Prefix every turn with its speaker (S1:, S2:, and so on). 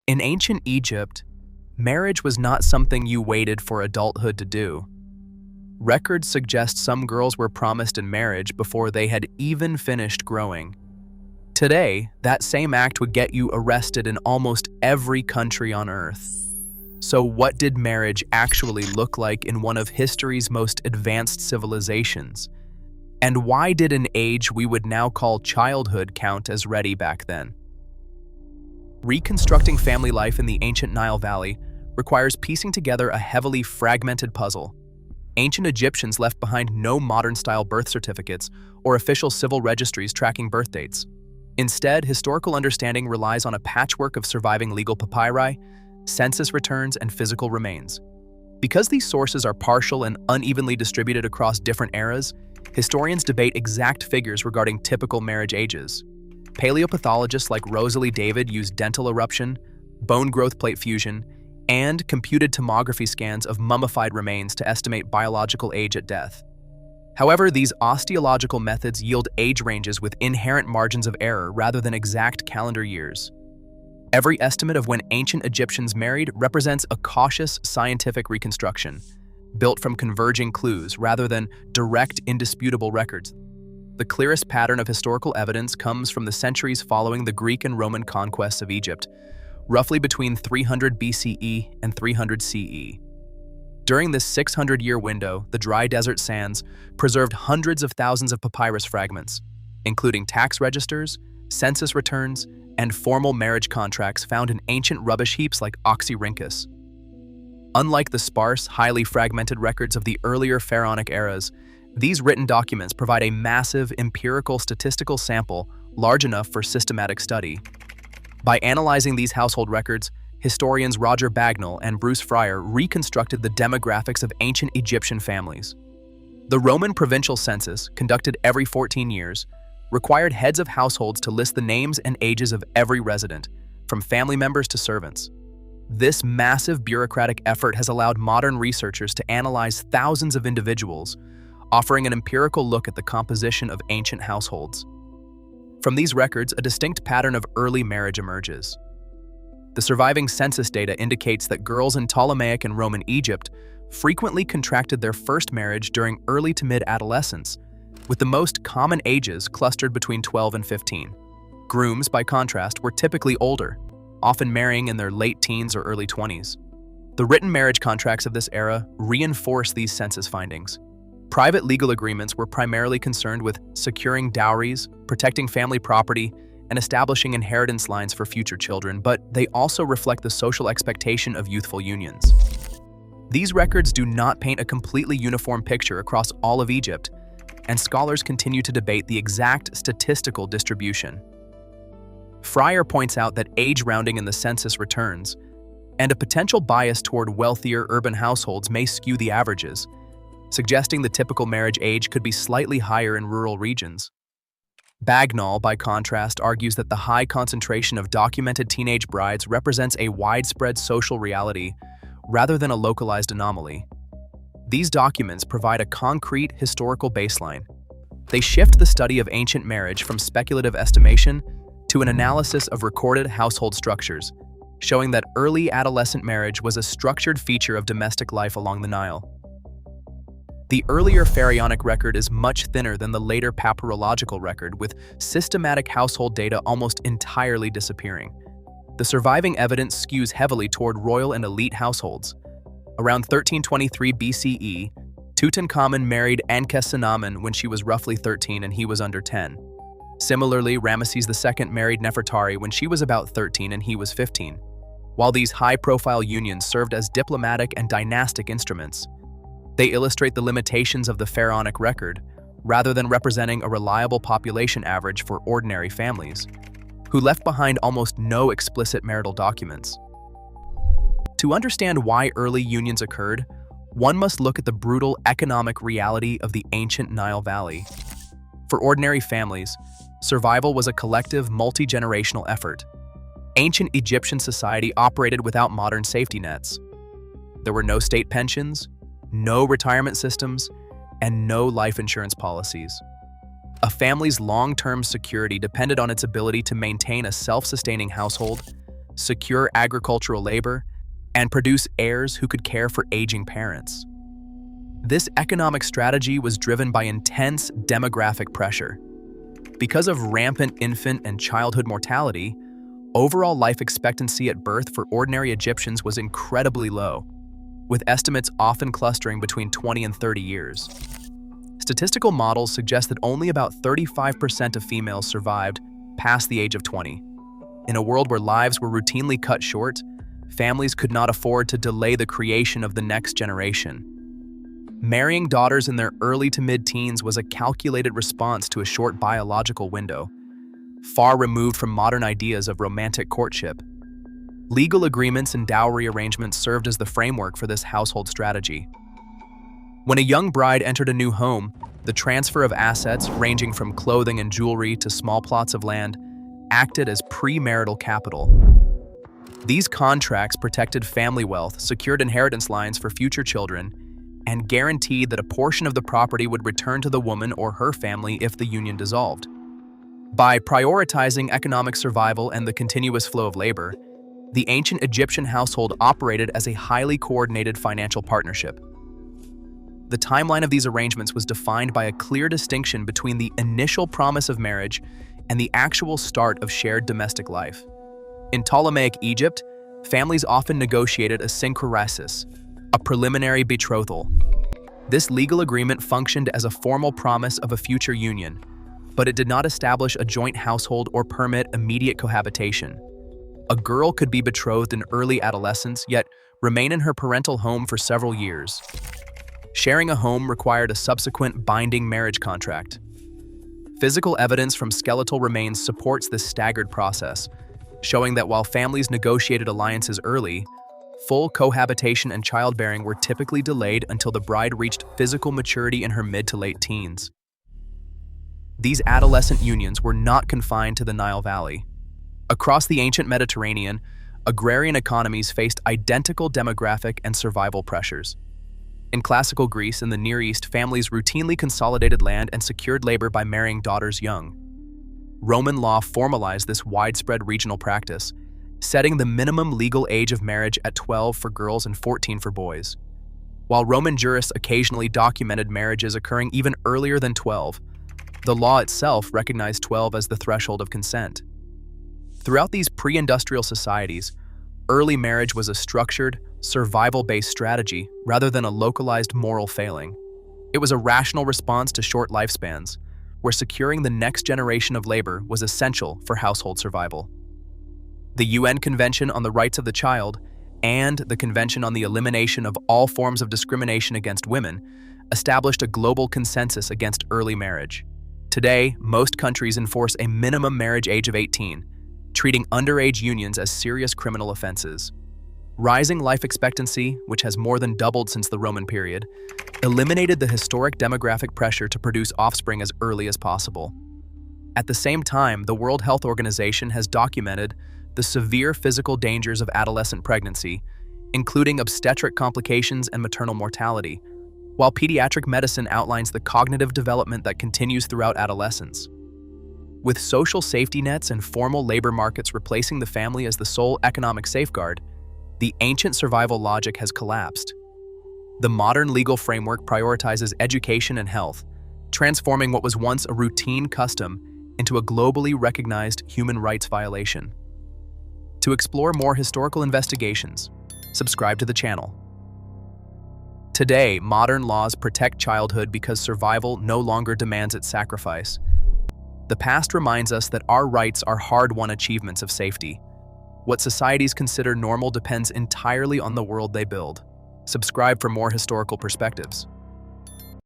S1: In ancient Egypt, marriage was not something you waited for adulthood to do. Records suggest some girls were promised in marriage before they had even finished growing. Today, that same act would get you arrested in almost every country on Earth. So what did marriage actually look like in one of history's most advanced civilizations? And why did an age we would now call childhood count as ready back then? Reconstructing family life in the ancient Nile Valley requires piecing together a heavily fragmented puzzle. Ancient Egyptians left behind no modern-style birth certificates or official civil registries tracking birth dates. Instead, historical understanding relies on a patchwork of surviving legal papyri, census returns, and physical remains. Because these sources are partial and unevenly distributed across different eras, historians debate exact figures regarding typical marriage ages. Paleopathologists like Rosalie David use dental eruption, bone growth plate fusion, and computed tomography scans of mummified remains to estimate biological age at death. However, these osteological methods yield age ranges with inherent margins of error rather than exact calendar years. Every estimate of when ancient Egyptians married represents a cautious scientific reconstruction, built from converging clues rather than direct, indisputable records. The clearest pattern of historical evidence comes from the centuries following the Greek and Roman conquests of Egypt, roughly between 300 BCE and 300 CE. During this 600-year window, the dry desert sands preserved hundreds of thousands of papyrus fragments, including tax registers, census returns, and formal marriage contracts found in ancient rubbish heaps like Oxyrhynchus. Unlike the sparse, highly fragmented records of the earlier pharaonic eras, these written documents provide a massive empirical statistical sample large enough for systematic study. By analyzing these household records, historians Roger Bagnall and Bruce Fryer reconstructed the demographics of ancient Egyptian families. The Roman provincial census, conducted every 14 years, required heads of households to list the names and ages of every resident, from family members to servants. This massive bureaucratic effort has allowed modern researchers to analyze thousands of individuals, offering an empirical look at the composition of ancient households. From these records, a distinct pattern of early marriage emerges. The surviving census data indicates that girls in Ptolemaic and Roman Egypt frequently contracted their first marriage during early to mid-adolescence, with the most common ages clustered between 12 and 15. Grooms, by contrast, were typically older, often marrying in their late teens or early 20s. The written marriage contracts of this era reinforce these census findings. Private legal agreements were primarily concerned with securing dowries, protecting family property, and establishing inheritance lines for future children, but they also reflect the social expectation of youthful unions. These records do not paint a completely uniform picture across all of Egypt, and scholars continue to debate the exact statistical distribution. Fryer points out that age rounding in the census returns, and a potential bias toward wealthier urban households may skew the averages, suggesting the typical marriage age could be slightly higher in rural regions. Bagnall, by contrast, argues that the high concentration of documented teenage brides represents a widespread social reality rather than a localized anomaly. These documents provide a concrete historical baseline. They shift the study of ancient marriage from speculative estimation to an analysis of recorded household structures, showing that early adolescent marriage was a structured feature of domestic life along the Nile. The earlier pharaonic record is much thinner than the later papyrological record, with systematic household data almost entirely disappearing. The surviving evidence skews heavily toward royal and elite households. Around 1323 BCE, Tutankhamun married Ankhesenamun when she was roughly 13 and he was under 10. Similarly, Ramesses II married Nefertari when she was about 13 and he was 15. While these high-profile unions served as diplomatic and dynastic instruments, they illustrate the limitations of the pharaonic record, rather than representing a reliable population average for ordinary families, who left behind almost no explicit marital documents. To understand why early unions occurred, one must look at the brutal economic reality of the ancient Nile Valley. For ordinary families, survival was a collective, multi-generational effort. Ancient Egyptian society operated without modern safety nets. There were no state pensions, no retirement systems, and no life insurance policies. A family's long-term security depended on its ability to maintain a self-sustaining household, secure agricultural labor, and produce heirs who could care for aging parents. This economic strategy was driven by intense demographic pressure. Because of rampant infant and childhood mortality, overall life expectancy at birth for ordinary Egyptians was incredibly low, with estimates often clustering between 20 and 30 years. Statistical models suggest that only about 35% of females survived past the age of 20. In a world where lives were routinely cut short, families could not afford to delay the creation of the next generation. Marrying daughters in their early to mid-teens was a calculated response to a short biological window, far removed from modern ideas of romantic courtship. Legal agreements and dowry arrangements served as the framework for this household strategy. When a young bride entered a new home, the transfer of assets, ranging from clothing and jewelry to small plots of land, acted as premarital capital. These contracts protected family wealth, secured inheritance lines for future children, and guaranteed that a portion of the property would return to the woman or her family if the union dissolved. By prioritizing economic survival and the continuous flow of labor, the ancient Egyptian household operated as a highly coordinated financial partnership. The timeline of these arrangements was defined by a clear distinction between the initial promise of marriage and the actual start of shared domestic life. In Ptolemaic Egypt, families often negotiated a synchresis, a preliminary betrothal. This legal agreement functioned as a formal promise of a future union, but it did not establish a joint household or permit immediate cohabitation. A girl could be betrothed in early adolescence, yet remain in her parental home for several years. Sharing a home required a subsequent binding marriage contract. Physical evidence from skeletal remains supports this staggered process, showing that while families negotiated alliances early, full cohabitation and childbearing were typically delayed until the bride reached physical maturity in her mid to late teens. These adolescent unions were not confined to the Nile Valley. Across the ancient Mediterranean, agrarian economies faced identical demographic and survival pressures. In classical Greece and the Near East, families routinely consolidated land and secured labor by marrying daughters young. Roman law formalized this widespread regional practice, setting the minimum legal age of marriage at 12 for girls and 14 for boys. While Roman jurists occasionally documented marriages occurring even earlier than 12, the law itself recognized 12 as the threshold of consent. Throughout these pre-industrial societies, early marriage was a structured, survival-based strategy rather than a localized moral failing. It was a rational response to short lifespans, where securing the next generation of labor was essential for household survival. The UN Convention on the Rights of the Child and the Convention on the Elimination of All Forms of Discrimination Against Women established a global consensus against early marriage. Today, most countries enforce a minimum marriage age of 18, treating underage unions as serious criminal offenses. Rising life expectancy, which has more than doubled since the Roman period, eliminated the historic demographic pressure to produce offspring as early as possible. At the same time, the World Health Organization has documented the severe physical dangers of adolescent pregnancy, including obstetric complications and maternal mortality, while pediatric medicine outlines the cognitive development that continues throughout adolescence. With social safety nets and formal labor markets replacing the family as the sole economic safeguard, the ancient survival logic has collapsed. The modern legal framework prioritizes education and health, transforming what was once a routine custom into a globally recognized human rights violation. To explore more historical investigations, subscribe to the channel. Today, modern laws protect childhood because survival no longer demands its sacrifice. The past reminds us that our rights are hard-won achievements of safety. What societies consider normal depends entirely on the world they build. Subscribe for more historical perspectives.